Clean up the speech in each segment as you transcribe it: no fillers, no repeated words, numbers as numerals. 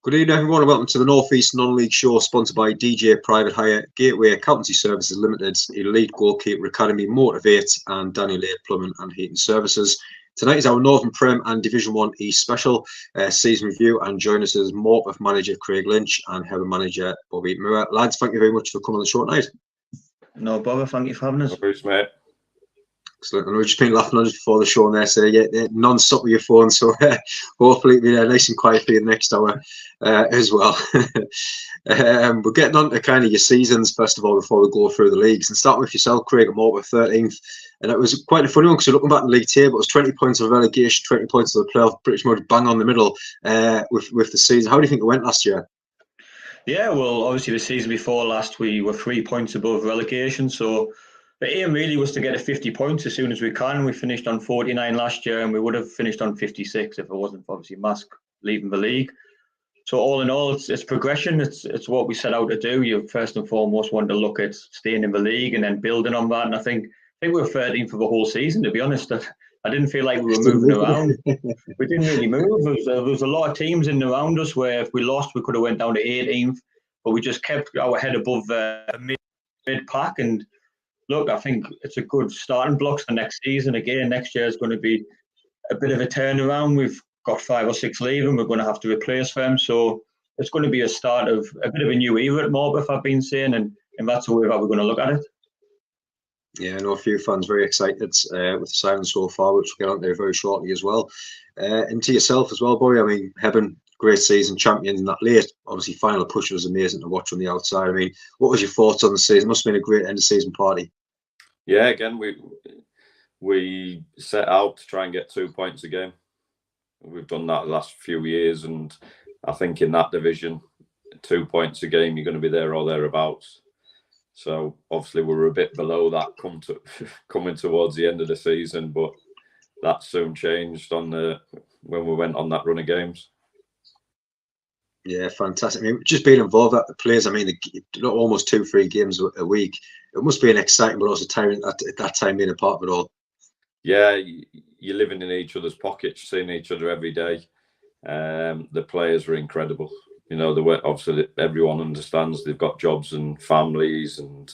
Good evening, everyone, and welcome to the North East Non-League Show, sponsored by DJ Private Hire, Gateway Accountancy Services Limited, Elite Goalkeeper Academy, Motivate, and Daniel A. Plumbing and Heating Services. Tonight is our Northern Prem and Division 1 East special season review, and join us as Morpeth manager Craig Lynch and Heather manager Bobby Moore. Lads, thank you very much for coming on the show tonight. No bother, thank you for having us. No worries, mate. Excellent. And we've just been laughing on just before the show and there, so yeah, non-stop with your phone, so hopefully it'll be nice and quiet for you the next hour as well. We're getting on to kind of your seasons, first of all, before we go through the leagues. And starting with yourself, Craig, at Morpeth 13th. And it was quite a funny one, because you're looking back at the league table, it was 20 points of relegation, 20 points of the playoff, pretty much bang on the middle with the season. How do you think it went last year? Yeah, well, obviously the season before last, we were 3 points above relegation, so the aim really was to get to 50 points as soon as we can. We finished on 49 last year, and we would have finished on 56 if it wasn't for obviously Mask leaving the league. So all in all, it's progression. It's what we set out to do. You first and foremost want to look at staying in the league and then building on that. And I think we were 13th for the whole season, to be honest. I didn't feel like we were moving around. We didn't really move. There was a lot of teams in and around us where if we lost, we could have went down to 18th, but we just kept our head above the mid-pack. And look, I think it's a good starting blocks for next season. Again, next year is going to be a bit of a turnaround. We've got 5 or 6 leaving. We're going to have to replace them. So it's going to be a start of a bit of a new era at Morpeth, I've been saying, and that's the way that we're going to look at it. Yeah, I know a few fans very excited with the signing so far, which we'll get on there very shortly as well. And to yourself as well, Bobby. I mean, Hebben, great season, champions in that late, obviously final push was amazing to watch on the outside. I mean, what was your thoughts on the season? Must have been a great end of season party. Yeah, again, we set out to try and get 2 points a game. We've done that the last few years, and I think in that division, 2 points a game, you're going to be there or thereabouts. So obviously we were a bit below that coming towards the end of the season, but that soon changed when we went on that run of games. Yeah, fantastic. I mean, just being involved at the players, I mean, almost 2-3 games a week. It must be an exciting, but also tiring at that time being a part of it all. Yeah, you're living in each other's pockets, seeing each other every day. The players were incredible. You know, the way obviously everyone understands they've got jobs and families, and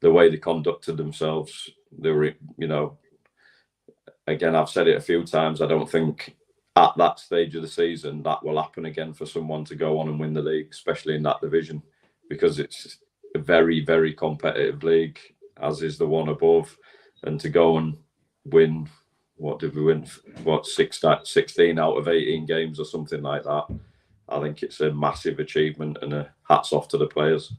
the way they conducted themselves, they were, you know, again, I've said it a few times, I don't think at that stage of the season that will happen again for someone to go on and win the league, especially in that division, because it's a very, very competitive league, as is the one above. And to go and win, what did we win? 16 out of 18 games or something like that. I think it's a massive achievement, and a hats off to the players.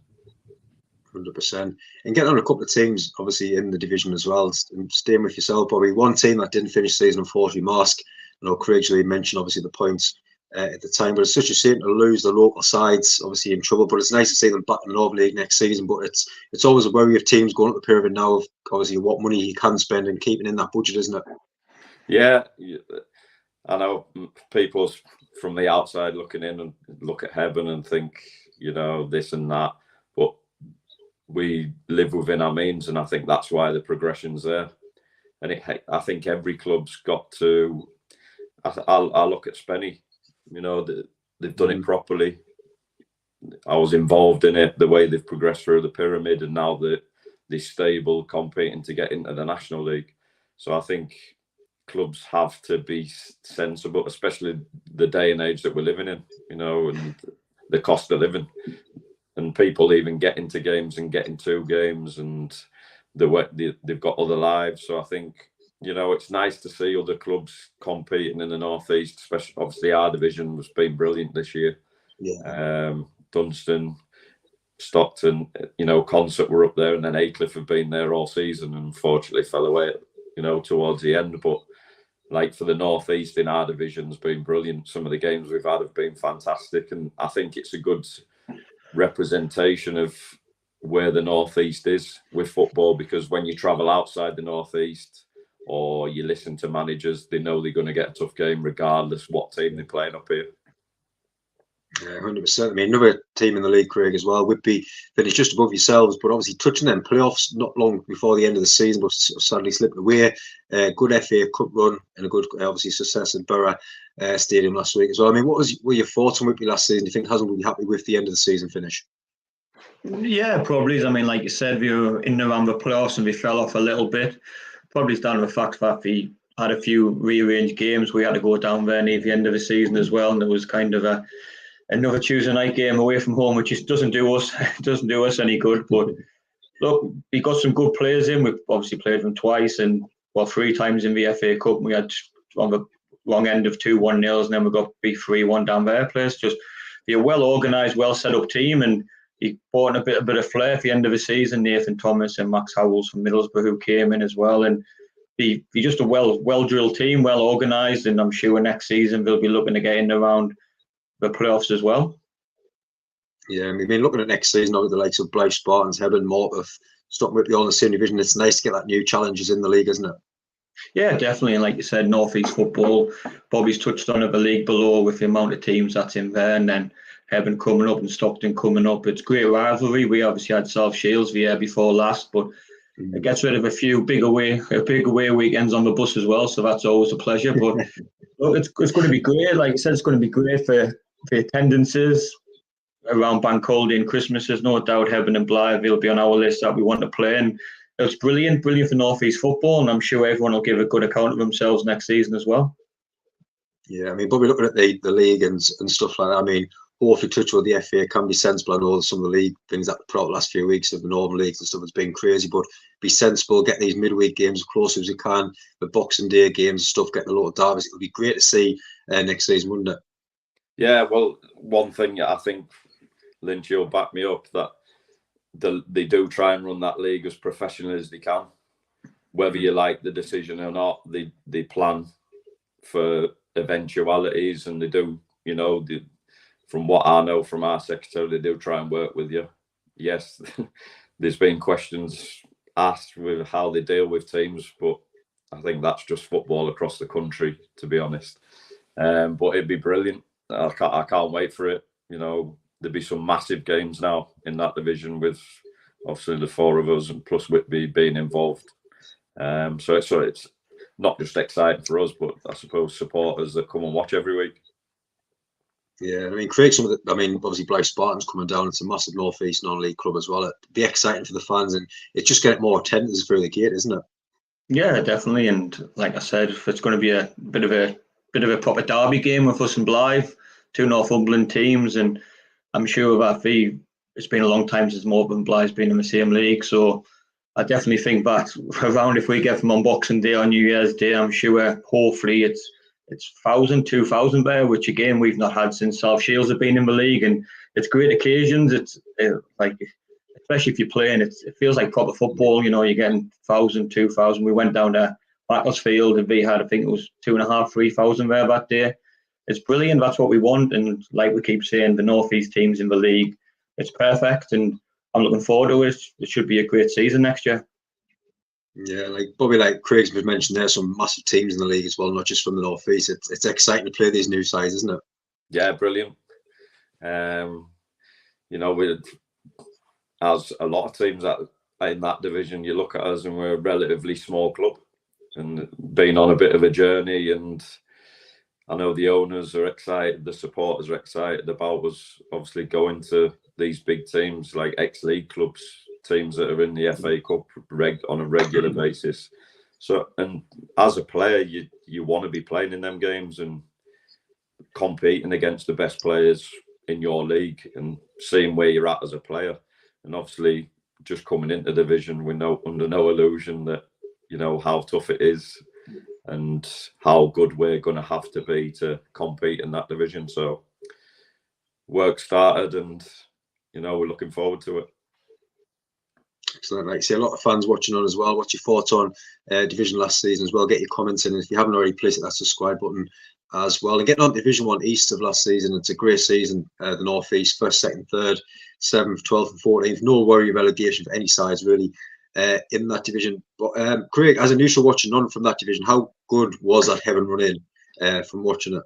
100%. And getting on a couple of teams, obviously, in the division as well. And staying with yourself, Bobby, one team that didn't finish season, unfortunately, Mask. I know Craig really mentioned, obviously, the points at the time, but it's such a shame to lose the local sides, obviously, in trouble. But it's nice to see them back in the Northern League next season. But it's always a worry of teams going up the pyramid now of, obviously, what money you can spend and keeping in that budget, isn't it? Yeah, I know people from the outside looking in and look at Hebben and think, you know, this and that, but we live within our means, and I think that's why the progression's there. And I think every club's got to. I look at Spenny, you know, they've done it properly. I was involved in it, the way they've progressed through the pyramid, and now they're stable, competing to get into the National League. So I think clubs have to be sensible, especially the day and age that we're living in, you know, and the cost of living, and people even get into games and get into games, and they've got other lives. So I think, you know, it's nice to see other clubs competing in the North East, especially obviously our division has been brilliant this year. Yeah. Dunstan, Stockton, you know, Concert were up there, and then Aycliffe have been there all season, and unfortunately fell away, you know, towards the end. But like for the North East in our division's been brilliant. Some of the games we've had have been fantastic, and I think it's a good representation of where the North East is with football, because when you travel outside the North East or you listen to managers, they know they're going to get a tough game regardless what team they're playing up here. Yeah, 100%. I mean, another team in the league, Craig, as well, Whitby finished just above yourselves, but obviously touching them playoffs not long before the end of the season, but sadly slipped away. Good FA Cup run and a good, obviously, success in Borough Stadium last week as well. I mean, what were your thoughts on Whitby last season? Do you think Haslam will be happy with the end of the season finish? Yeah, probably. I mean, like you said, we were in around the playoffs and we fell off a little bit. Probably down to the fact that we had a few rearranged games. We had to go down there near the end of the season as well, and it was kind of another Tuesday night game away from home, which just doesn't do us any good. But look, we got some good players in. We've obviously played them twice and three times in the FA Cup. We had on the wrong end of 2-1 nils, and then we got beat 3-1 down their place. Just be a well organised, well set up team, and he brought in a bit of flair at the end of the season. Nathan Thomas and Max Howells from Middlesbrough who came in as well, and be just a well drilled team, well organised, and I'm sure next season they'll be looking to get in around the playoffs as well. Yeah, I mean, looking at next season, with the likes of Blythe Spartans, Hebburn, Morpeth, Stockton Whitby all in the same division, it's nice to get that new challenges in the league, isn't it? Yeah, definitely. And like you said, North East football, Bobby's touched on it, the league below with the amount of teams that's in there, and then Hebburn coming up and Stockton coming up. It's great rivalry. We obviously had South Shields the year before last, but it gets rid of a few big away weekends on the bus as well, so that's always a pleasure. But look, it's going to be great. Like I said, it's going to be great for attendances around Bank Holiday and Christmas. There's no doubt Hebburn and Blythe will be on our list that we want to play. And it's brilliant for North East football, and I'm sure everyone will give a good account of themselves next season as well. Yeah, I mean, but we're looking at the league and stuff like that. I mean, hopefully touch with the FA can be sensible. I know some of the league things that put out the last few weeks of the Northern Leagues and stuff has been crazy, but be sensible, get these midweek games as close as we can, the Boxing Day games and stuff, getting a lot of derbies. It'll be great to see next season, wouldn't it? Yeah, well, one thing I think, Lynch, you'll back me up, that they do try and run that league as professionally as they can. Whether you like the decision or not, they plan for eventualities, and they do, from what I know from our secretary, they do try and work with you. Yes, there's been questions asked with how they deal with teams, but I think that's just football across the country, to be honest. But it'd be brilliant. I can't wait for it. There'll be some massive games now in that division with obviously the four of us and plus Whitby being involved. So it's not just exciting for us, but I suppose supporters that come and watch every week. Yeah, I mean, create some of the. I mean, obviously, Blythe Spartans coming down. It's a massive North East non-league club as well. It'd be exciting for the fans, and it's just getting more attendance through the gate, isn't it? Yeah, definitely. And like I said, if it's going to be a bit of a proper derby game with us and Blythe, two Northumberland teams, and I'm sure that it's been a long time since Morpeth and Blythe's been in the same league, so I definitely think that around if we get them on Boxing Day or New Year's Day, I'm sure hopefully it's 1,000, 2,000 there, which again we've not had since South Shields have been in the league, and it's great occasions. It's like, especially if you're playing, it feels like proper football. You're getting 1,000, 2,000. We went down to Macclesfield and we had, I think it was 2,500, 3,000 there that day. It's brilliant. That's what we want, and like we keep saying, the North East teams in the league, it's perfect, and I'm looking forward to it. It should be a great season next year. Yeah, like Bobby, like Craig's mentioned, there's some massive teams in the league as well, not just from the North East. It's exciting to play these new sides, isn't it? Yeah, brilliant. With as a lot of teams in that division, you look at us and we're a relatively small club, and been on a bit of a journey. And I know the owners are excited, the supporters are excited about us obviously going to these big teams like ex-league clubs, teams that are in the FA Cup on a regular basis. So, and as a player, you want to be playing in them games and competing against the best players in your league and seeing where you're at as a player. And obviously, just coming into division, under no illusion that how tough it is and how good we're going to have to be to compete in that division. So, work started, and we're looking forward to it. Excellent. Like I say, a lot of fans watching on as well. What's your thoughts on Division last season as well? Get your comments in. If you haven't already, please hit that subscribe button as well. And getting on Division 1 East of last season, it's a great season. The North East, 1st, 2nd, 3rd, 7th, 12th and 14th. No worry of relegation for any sides really in that division. But Craig, as a neutral watching on from that division, how good was that Hebburn run in from watching it?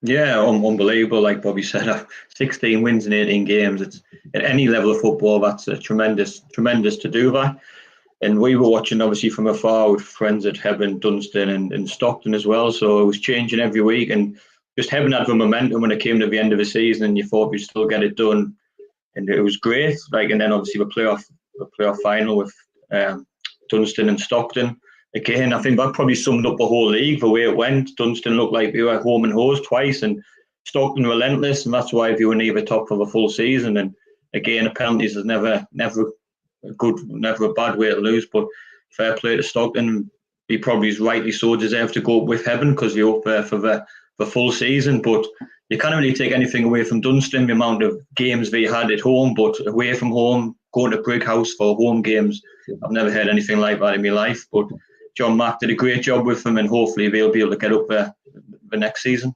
Yeah, unbelievable. Like Bobby said, 16 wins in 18 games. It's at any level of football, that's a tremendous to do that. And we were watching obviously from afar with friends at Hebburn, Dunstan, and Stockton as well. So it was changing every week, and just Hebburn had the momentum when it came to the end of the season, and you thought we'd still get it done, and it was great. Like, and then obviously the playoff final with Dunstan and Stockton. Again, I think that probably summed up the whole league, the way it went. Dunstan looked like they were home and hosed twice, and Stockton relentless, and that's why they were near the top for the full season. And again, the penalties is never a bad way to lose. But fair play to Stockton. He probably rightly so deserved to go up with Hebburn because you're up there for the full season. But you can't really take anything away from Dunstan, the amount of games they had at home, but away from home, going to Brighouse for home games, I've never heard anything like that in my life. But John Mack did a great job with them, and hopefully they'll be able to get up there the next season.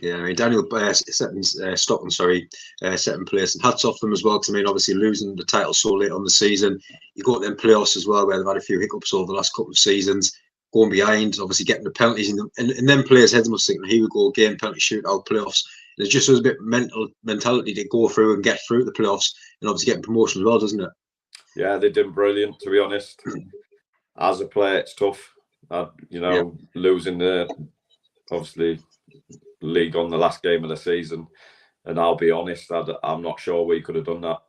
Yeah, I mean, Daniel Stockton, second place, and hats off them as well. Because I mean, obviously losing the title so late on the season, you got them playoffs as well, where they've had a few hiccups over the last couple of seasons, going behind, obviously getting the penalties, and then players' heads must think, here we go again, penalty shootout, playoffs. And it just was a bit mentality to go through and get through the playoffs, and obviously getting promotion as well, doesn't it? Yeah, they did brilliant, to be honest. As a player, it's tough. Losing the obviously league on the last game of the season, and I'll be honest, I'm not sure we could have done that.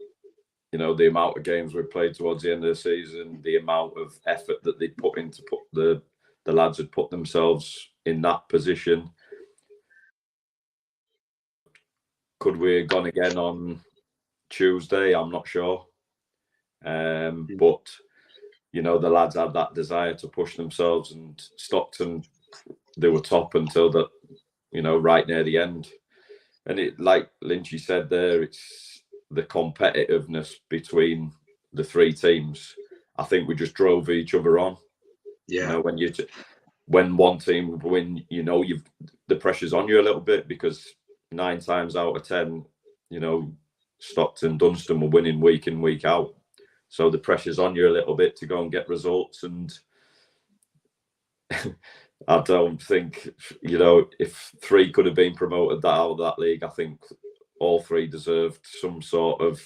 You know, the amount of games we played towards the end of the season, the amount of effort that they put in to put the lads had put themselves in that position. Could we have gone again on Tuesday? I'm not sure. But you know, the lads had that desire to push themselves, and Stockton, they were top until that, right near the end. And it, like Lynchy said there, it's the competitiveness between the three teams. I think we just drove each other on. Yeah. When one team win, the pressure's on you a little bit, because 9 times out of 10, Stockton, Dunstan were winning week in, week out. So the pressure's on you a little bit to go and get results. And I don't think, if 3 could have been promoted out of that league, I think all 3 deserved some sort of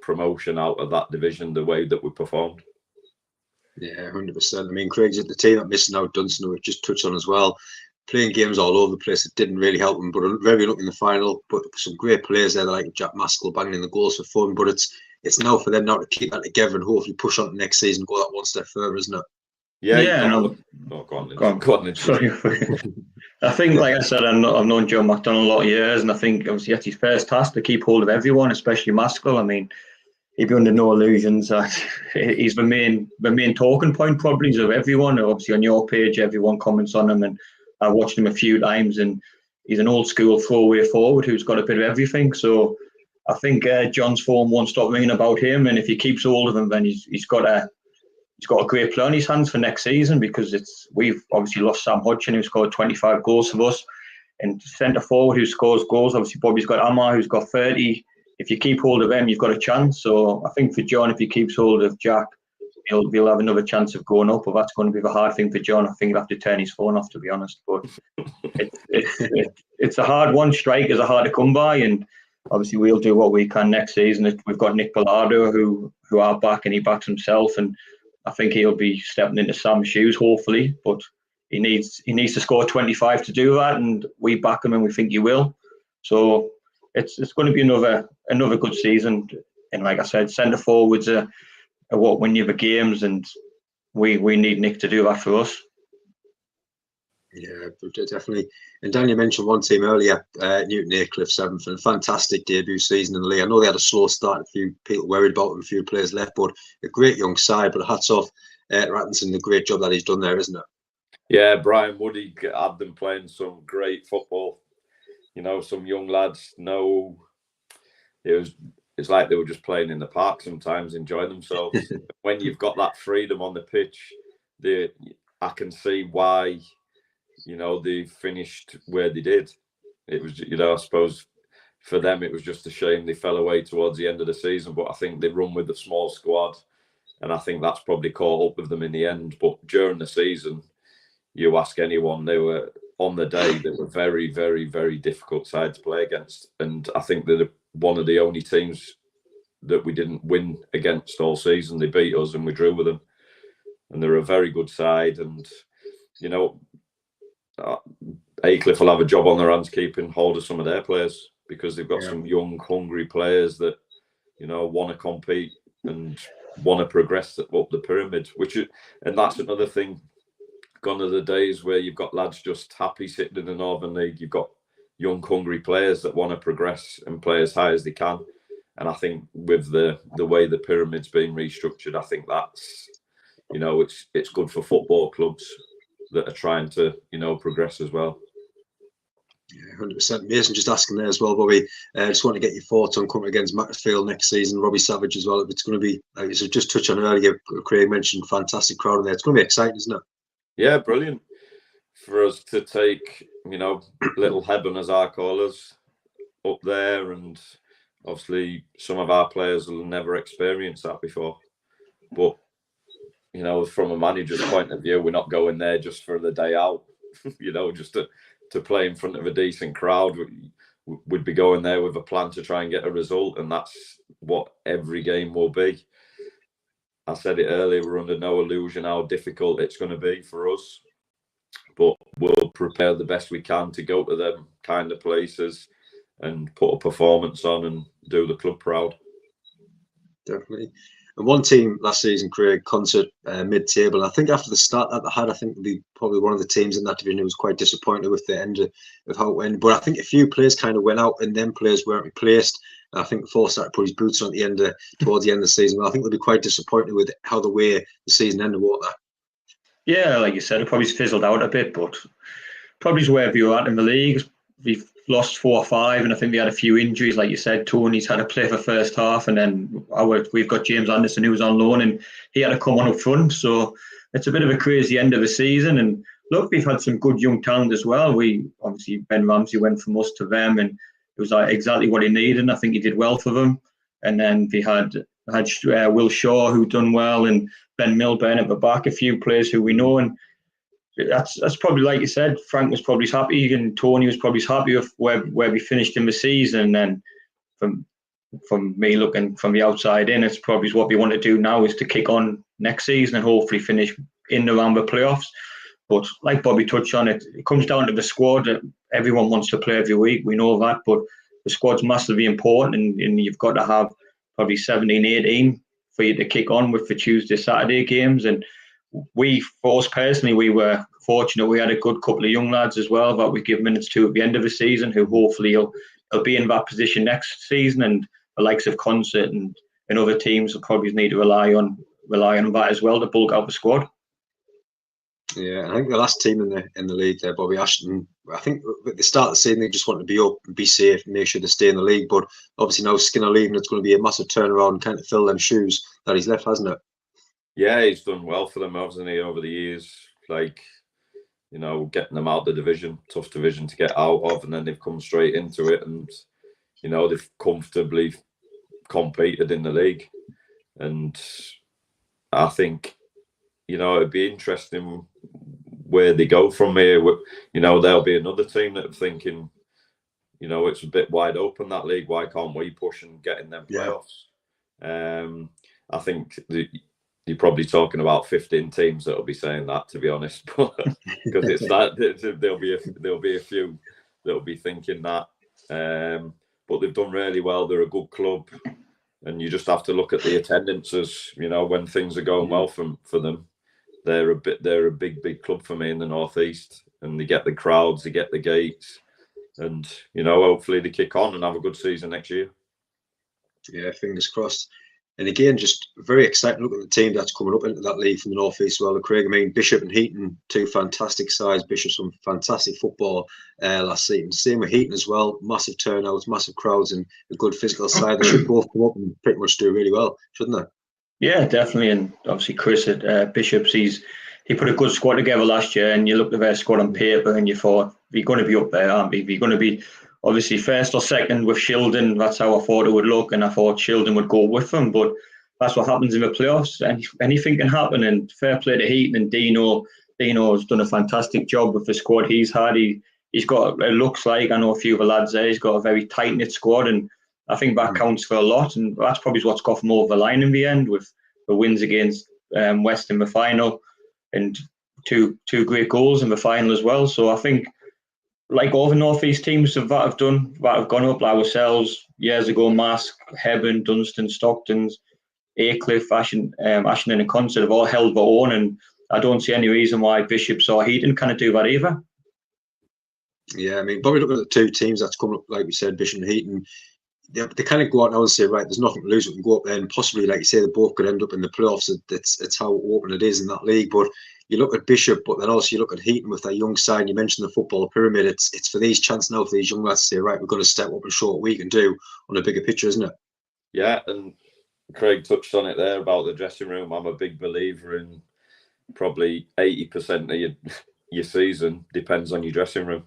promotion out of that division, the way that we performed. Yeah, 100%. I mean, Craig's at the team that missing out, Dunstan, we've just touched on as well. Playing games all over the place, it didn't really help them, but very lucky in the final. But some great players there, like Jack Maskell banging in the goals for fun. But it's now for them now to keep that together and hopefully push on to next season, go that one step further, isn't it? Yeah. Go on. Sorry. I think, like I said, I've known John McDonald a lot of years, and I think obviously that's his first task, to keep hold of everyone, especially Maskell. I mean, he'd be under no illusions that he's the main talking point probably of everyone. Obviously on your page, everyone comments on him, and I've watched him a few times, and he's an old school throwaway forward who's got a bit of everything. So I think John's form won't stop ringing about him, and if he keeps hold of him, then he's got a great play on his hands for next season, because we've obviously lost Sam Hodgson, who scored 25 goals for us, and centre forward who scores goals. Obviously Bobby's got Amar, who's got 30. If you keep hold of him, you've got a chance. So I think for John, if he keeps hold of Jack, he'll have another chance of going up. But that's going to be the hard thing for John. I think he'll have to turn his phone off, to be honest. But it's a hard one. Strikers are hard to come by, and obviously we'll do what we can next season. We've got Nick Bellado who are back, and he backs himself, and I think he'll be stepping into Sam's shoes, hopefully. But he needs to score 25 to do that, and we back him, and we think he will. So it's going to be another good season. And like I said, centre forwards are what win you the games, and we need Nick to do that for us. Yeah, definitely. And Daniel mentioned one team earlier, Newton Aycliffe 7th, and a fantastic debut season in the league. I know they had a slow start, a few people worried about them, a few players left, but a great young side. But hats off Rattinson, the great job that he's done there, isn't it? Yeah, Brian Woody had them playing some great football. Some young lads it's like they were just playing in the park sometimes, enjoying themselves. When you've got that freedom on the pitch, I can see why, they finished where they did. It was, I suppose for them, it was just a shame they fell away towards the end of the season, but I think they run with a small squad, and I think that's probably caught up with them in the end. But during the season, you ask anyone, they were on the day, they were very, very, very difficult side to play against. And I think they're one of the only teams that we didn't win against all season. They beat us and we drew with them. And they're a very good side. And, you know, Aycliffe will have a job on their hands keeping hold of some of their players, because they've got some young, hungry players that, you know, want to compete and want to progress up the pyramid. And that's another thing. Gone are the days where you've got lads just happy sitting in the Northern League. You've got young, hungry players that want to progress and play as high as they can. And I think with the way the pyramid's being restructured, I think that's, you know, it's good for football clubs that are trying to, you know, progress as well. Yeah, 100%. Mason just asking there as well, Bobby. I just want to get your thoughts on coming against Macclesfield next season. Robbie Savage as well. If it's going to be, like you just touched on earlier, Craig mentioned fantastic crowd in there. It's going to be exciting, isn't it? Yeah, brilliant for us to take, you know, little Hebburn, as our callers, up there, and obviously some of our players will never experience that before. But, you know, from a manager's point of view, we're not going there just for the day out, you know, just to play in front of a decent crowd. We'd be going there with a plan to try and get a result, and that's what every game will be. I said it earlier, we're under no illusion how difficult it's going to be for us, but we'll prepare the best we can to go to them kind of places and put a performance on and do the club proud. Definitely. And one team last season, Craig, Concert mid-table. And I think after the start that they had, I think they'd be probably one of the teams in that division who was quite disappointed with the end of how it went. But I think a few players kind of went out and then players weren't replaced. And I think the Force started to put his boots on towards the end of the season. But I think they'll be quite disappointed with how the way the season ended, won't they? Yeah, like you said, it probably fizzled out a bit, but probably where we were at in the league. We've lost 4 or 5, and I think we had a few injuries. Like you said, Tony's had to play for first half, and then we've got James Anderson, who was on loan, and he had to come on up front. So it's a bit of a crazy end of the season. And look, we've had some good young talent as well. We obviously, Ben Ramsey went from us to them, and it was like exactly what he needed. And I think he did well for them. And then we had Will Shaw, who done well, and Ben Milburn at the back, a few players who we know. And that's probably, like you said, Frank was probably happy, and Tony was probably happy with where we finished in the season. And from me looking from the outside in, it's probably what we want to do now is to kick on next season and hopefully finish in around the playoffs. But like Bobby touched on, it comes down to the squad. Everyone wants to play every week, we know that, but the squad's massively important, and you've got to have probably 17, 18 for you to kick on with the Tuesday, Saturday games. And for us personally, we were fortunate. We had a good couple of young lads as well that we give minutes to at the end of the season, who hopefully will be in that position next season. And the likes of Concert and other teams will probably need to rely on that as well to bulk out the squad. Yeah, I think the last team in the league there, Bobby Ashton, I think at the start of the season they just want to be up and be safe and make sure they stay in the league. But obviously now Skinner leaving, it's going to be a massive turnaround and kind of fill them shoes that he's left, hasn't it? Yeah, he's done well for them, hasn't he, over the years? Like, you know, getting them out the division, tough division to get out of, and then they've come straight into it, and, you know, they've comfortably competed in the league. And I think, you know, it'd be interesting where they go from here. You know, there'll be another team that are thinking, you know, it's a bit wide open, that league. Why can't we push and get in them playoffs? Yeah. I think you're probably talking about 15 teams that'll be saying that, to be honest, because it's that there'll be a few that'll be thinking that. But they've done really well. They're a good club, and you just have to look at the attendances. You know, when things are going well for them, they're a big club for me in the northeast, and they get the crowds, they get the gates, and, you know, hopefully they kick on and have a good season next year. Yeah, fingers crossed. And again, just very exciting looking at the team that's coming up into that league from the northeast. Well, Craig, I mean, Bishop and Heaton, 2 fantastic sides. Bishop some fantastic football last season. Same with Heaton as well. Massive turnouts, massive crowds, and a good physical side. They should both come up and pretty much do really well, shouldn't they? Yeah, definitely. And obviously Chris at Bishop's, he put a good squad together last year, and you looked at their squad on paper and you thought, we're going to be up there, aren't we? We're going to be obviously first or second with Shildon. That's how I thought it would look, and I thought Shildon would go with them. But that's what happens in the playoffs. And anything can happen. And fair play to Heaton and Dino. Dino has done a fantastic job with the squad he's had. He's got, it looks like, I know a few of the lads there, he's got a very tight-knit squad, and I think that counts for a lot, and that's probably what's got them over the line in the end, with the wins against West in the final, and two great goals in the final as well. So I think, like all the North East teams that have gone up, like ourselves years ago, Mask, Hebburn, Dunstan, Stockton's, Aycliffe, Ashton and Concert have all held their own, and I don't see any reason why Bishops or Heaton can't do that either. Yeah, I mean, probably look at the two teams that's coming up, like we said, Bishop and Heaton. They kind of go out now and say, right, there's nothing to lose. We can go up there and possibly, like you say, they both could end up in the playoffs. It's how open it is in that league. But you look at Bishop, but then also you look at Heaton with their young side. You mentioned the football pyramid. It's for these chances now for these young lads to say, right, we're going to step up and show what we can do on a bigger picture, isn't it? Yeah, and Craig touched on it there about the dressing room. I'm a big believer in probably 80% of your season depends on your dressing room.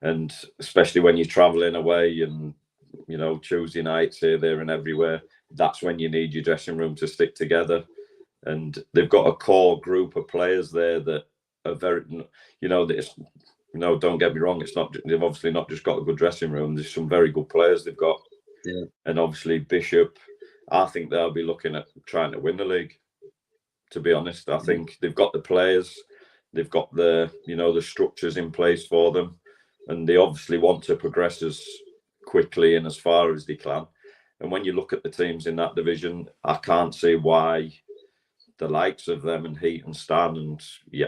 And especially when you're travelling away and, you know, Tuesday nights here, there and everywhere, that's when you need your dressing room to stick together. And they've got a core group of players there that are very, you know, don't get me wrong, it's not, they've obviously not just got a good dressing room, there's some very good players they've got. Yeah. And obviously Bishop, I think they'll be looking at trying to win the league, to be honest. I think they've got the players, they've got the structures in place for them, and they obviously want to progress as quickly and as far as they can. And when you look at the teams in that division, I can't see why the likes of them and Heat and Stan and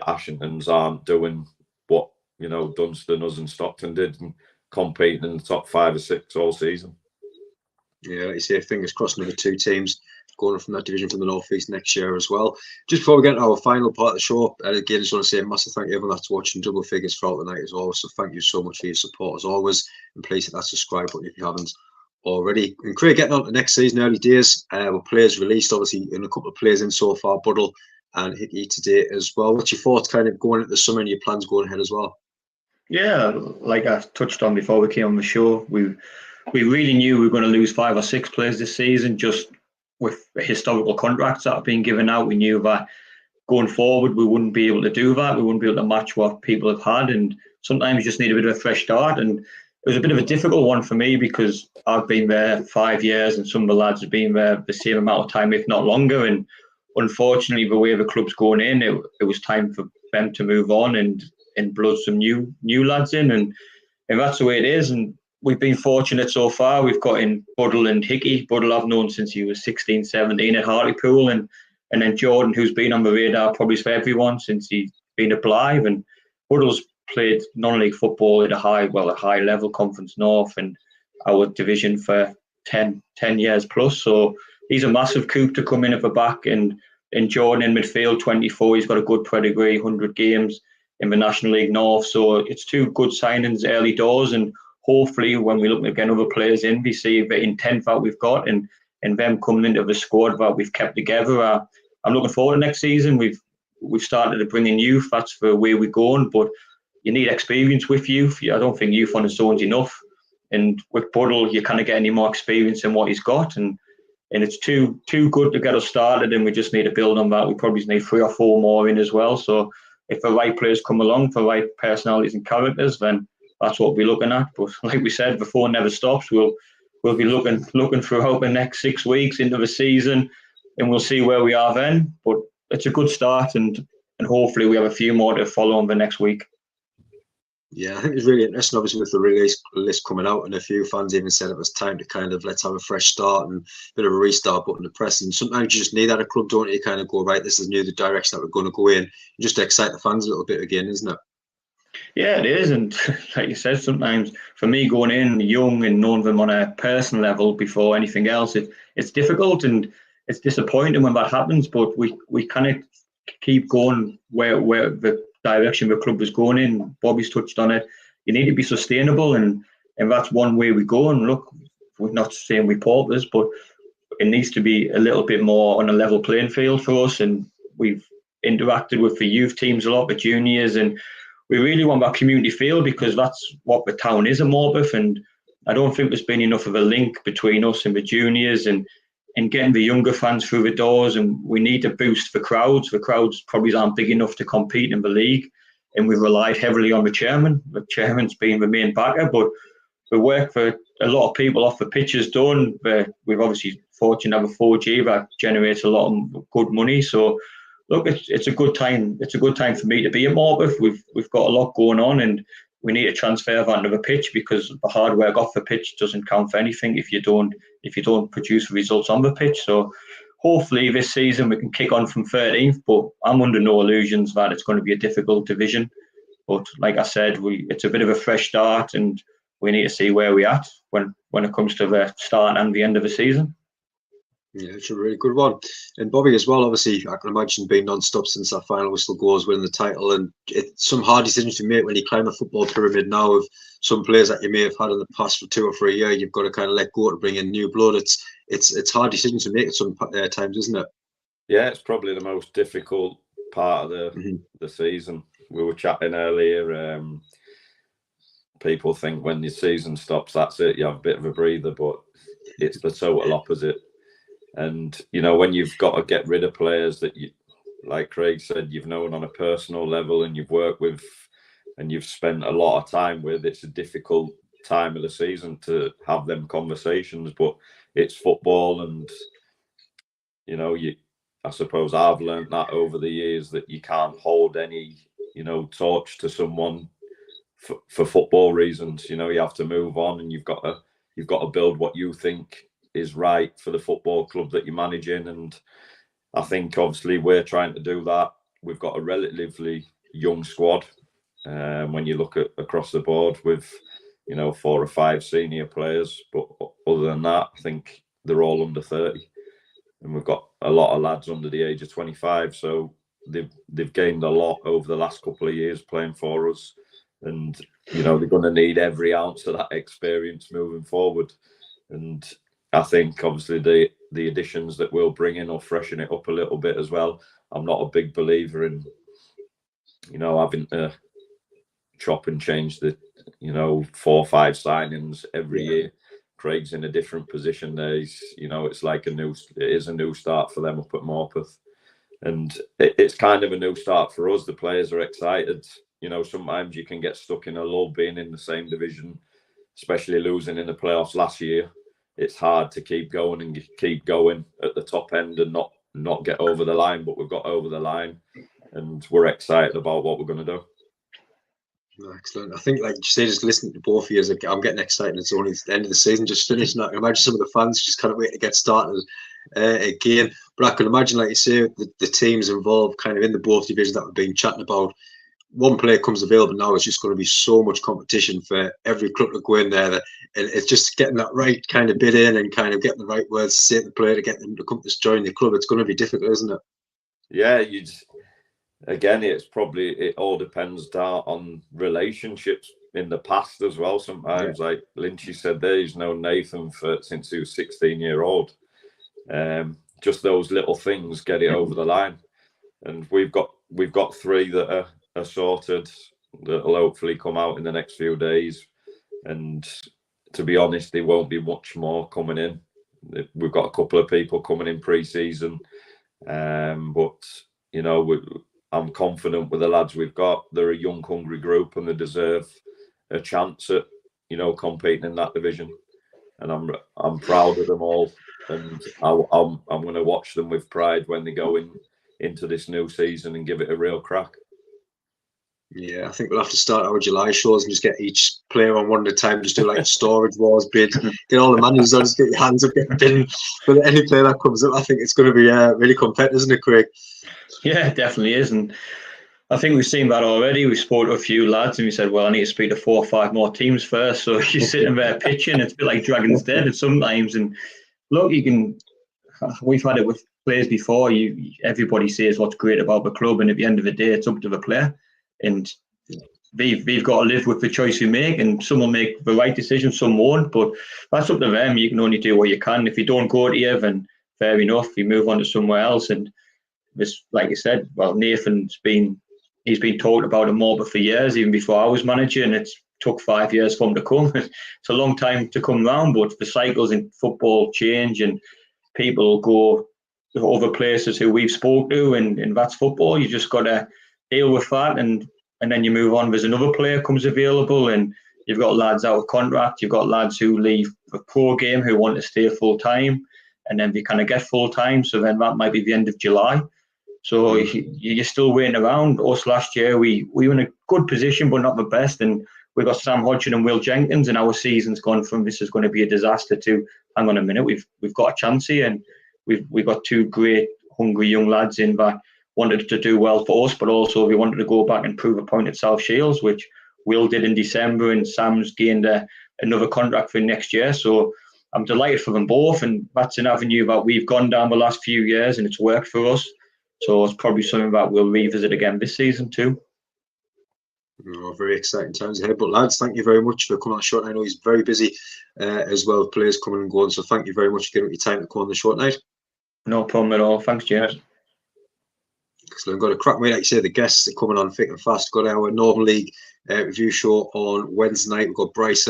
Ashingtons aren't doing what, you know, Dunstan, us and Stockton did and competing in the top 5 or 6 all season. Yeah, like you say, fingers crossed another two teams going from that division from the North East next year as well. Just before we get to our final part of the show, again, I just want to say a massive thank you to everyone that's watching Double Figures throughout the night as always. So thank you so much for your support as always. And please hit that subscribe button if you haven't already. And Craig, getting on to next season, early days, with players released, obviously, and a couple of players in so far, Buddle and Hickey today as well. What's your thoughts kind of going into the summer and your plans going ahead as well? Yeah, like I touched on before we came on the show, we really knew we were going to lose 5 or 6 players this season, just with historical contracts that have been given out. We knew that going forward we wouldn't be able to do that. We wouldn't be able to match what people have had, and sometimes you just need a bit of a fresh start. And it was a bit of a difficult one for me because I've been there 5 years and some of the lads have been there the same amount of time, if not longer. And unfortunately, the way the club's going in, it was time for them to move on and blood some new lads in, and that's the way it is. And we've been fortunate so far. We've got in Buddle and Hickey. Buddle I've known since he was 16, 17 at Hartlepool, and then Jordan, who's been on the radar probably for everyone since he's been at Blythe. And Buddle's played non-league football at a high level, Conference North and our division for 10 years plus. So he's a massive coup to come in at the back, and Jordan in midfield, 24. He's got a good pedigree, 100 games in the National League North. So it's 2 good signings early doors, and hopefully when we look to get other players in, we see the intent that we've got and them coming into the squad that we've kept together. I'm looking forward to next season. We've started to bring in youth. That's the way we're going, but you need experience with youth. I don't think youth on its own is enough. And with Buddle, you kind of get any more experience than what he's got. And it's too good to get us started, and we just need to build on that. We probably need 3 or 4 more in as well. So if the right players come along, for right personalities and characters, then that's what we're looking at. But like we said, the phone never stops. We'll be looking throughout the next 6 weeks into the season, and we'll see where we are then. But it's a good start, and hopefully we have a few more to follow on the next week. Yeah, I think it's really interesting, obviously, with the release list coming out, and a few fans even said it was time to kind of let's have a fresh start and a bit of a restart button to press. And sometimes you just need that at a club, don't you? Kind of go, right, this is the direction that we're going to go in. Just to excite the fans a little bit again, isn't it? Yeah, it is. And like you said, sometimes for me going in young and knowing them on a personal level before anything else, it's difficult and it's disappointing when that happens. But we kind of keep going where the direction the club is going in. Bobby's touched on it. You need to be sustainable, and that's one way we go. And look, we're not saying we paupers, but it needs to be a little bit more on a level playing field for us. And we've interacted with the youth teams a lot, the juniors, and we really want that community feel because that's what the town is in Morpeth. And I don't think there's been enough of a link between us and the juniors. And and getting the younger fans through the doors, and we need to boost the crowds. The crowds probably aren't big enough to compete in the league, and we've relied heavily on the chairman. The chairman's been the main backer, but the work for a lot of people off the pitch is done. We've obviously fortunate to have a 4G that generates a lot of good money. So look, it's a good time. It's a good time for me to be at Morpeth. We've got a lot going on, and we need to transfer that to the pitch, because the hard work off the pitch doesn't count for anything if you don't produce results on the pitch. So hopefully this season we can kick on from 13th, but I'm under no illusions that it's going to be a difficult division. But like I said, it's a bit of a fresh start, and we need to see where we're at when it comes to the start and the end of the season. Yeah, it's a really good one. And Bobby as well, obviously, I can imagine being non-stop since that final whistle goes, winning the title, and it's some hard decisions to make when you climb the football pyramid now of some players that you may have had in the past for 2 or 3 years. You've got to kind of let go to bring in new blood. It's hard decisions to make at some times, isn't it? Yeah, it's probably the most difficult part of the season. We were chatting earlier. People think when the season stops, that's it. You have a bit of a breather, but it's the total opposite. And, you know, when you've got to get rid of players that you, like Craig said, you've known on a personal level and you've worked with and you've spent a lot of time with, it's a difficult time of the season to have them conversations, but it's football. And, you know, I suppose I've learned that over the years, that you can't hold any, you know, torch to someone for football reasons. You know, you have to move on, and you've got to build what you think is right for the football club that you're managing. And I think obviously we're trying to do that. We've got a relatively young squad when you look at across the board with, you know, 4 or 5 senior players, but other than that, I think they're all under 30, and we've got a lot of lads under the age of 25. So they've gained a lot over the last couple of years playing for us, and you know, they're going to need every ounce of that experience moving forward. And I think obviously the additions that we'll bring in will freshen it up a little bit as well. I'm not a big believer in, you know, having to chop and change the, you know, 4 or 5 signings every year. Craig's in a different position there. You know, it's like it is a new start for them up at Morpeth, and it's kind of a new start for us. The players are excited. You know, sometimes you can get stuck in a lull being in the same division, especially losing in the playoffs last year. It's hard to keep going and keep going at the top end and not get over the line, but we've got over the line, and we're excited about what we're going to do. Excellent. I think, like you say, just listening to both of you, I'm getting excited. It's only the end of the season, just finishing. I can imagine some of the fans just can't wait to get started again. But I can imagine, like you say, the teams involved kind of in the both divisions that we've been chatting about. One player comes available now, it's just going to be so much competition for every club to go in there. And it's just getting that right kind of bit in and kind of getting the right words to say to the player to get them to come to join the club. It's going to be difficult, isn't it? Yeah, it all depends on relationships in the past as well. Sometimes, like Lynchy said there, he's known Nathan since he was 16-year-old. Just those little things get it over the line. And we've got 3 that are sorted, that'll hopefully come out in the next few days. And to be honest, there won't be much more coming in. We've got a couple of people coming in pre-season, but you know, I'm confident with the lads we've got. They're a young, hungry group, and they deserve a chance at, you know, competing in that division. And I'm proud of them all, and I'm going to watch them with pride when they go into this new season and give it a real crack. Yeah, I think we'll have to start our July shows and just get each player on one at a time, just do like a storage wars bid, get all the managers on, just get your hands up, get bidding for any player that comes up. I think it's going to be really competitive, isn't it, Craig? Yeah, it definitely is. And I think we've seen that already. We spoke to a few lads and we said, well, I need to speak to 4 or 5 more teams first. So you're sitting there pitching, it's a bit like Dragon's Den sometimes. And look, we've had it with players before. Everybody says what's great about the club, and at the end of the day, it's up to the player. And we've got to live with the choice we make, and some will make the right decision, some won't, but that's up to them. You can only do what you can. If you don't go to you, then fair enough, you move on to somewhere else. And this, like you said, well, Nathan's been talked about in Morpeth for years, even before I was manager, and it's took 5 years for him to come. It's a long time to come round, but the cycles in football change, and people go to other places who we've spoke to, and that's football. You just got to deal with that, and then you move on. There's another player comes available, and you've got lads out of contract. You've got lads who leave the pro game who want to stay full time, and then they kind of get full time. So then that might be the end of July. So you're still waiting around. Us last year, we were in a good position, but not the best. And we got Sam Hodgson and Will Jenkins, and our season's gone from this is going to be a disaster to hang on a minute, we've got a chance here, and we've got two great, hungry young lads in that wanted to do well for us, but also we wanted to go back and prove a point at South Shields, which Will did in December, and Sam's gained another contract for next year. So I'm delighted for them both, and that's an avenue that we've gone down the last few years, and it's worked for us. So it's probably something that we'll revisit again this season too. Very exciting times ahead. But lads, thank you very much for coming on the short night. I know he's very busy as well, players coming and going. So thank you very much for giving me time to come on the short night. No problem at all. Thanks, James. Excellent. Got a crack, mate. Like you say, the guests are coming on thick and fast. Got our Northern League review show on Wednesday night. We've got Bryce,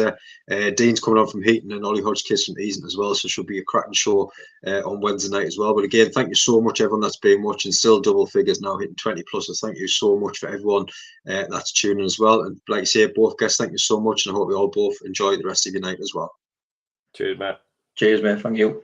Dean's coming on from Heaton, and Ollie Hodgkiss from Easton as well. So it should be a cracking show on Wednesday night as well. But again, thank you so much, everyone that's been watching. Still double figures now, hitting 20 plus. So thank you so much for everyone that's tuning as well. And like I say, both guests, thank you so much. And I hope you all both enjoy the rest of your night as well. Cheers, mate. Cheers, mate. Thank you.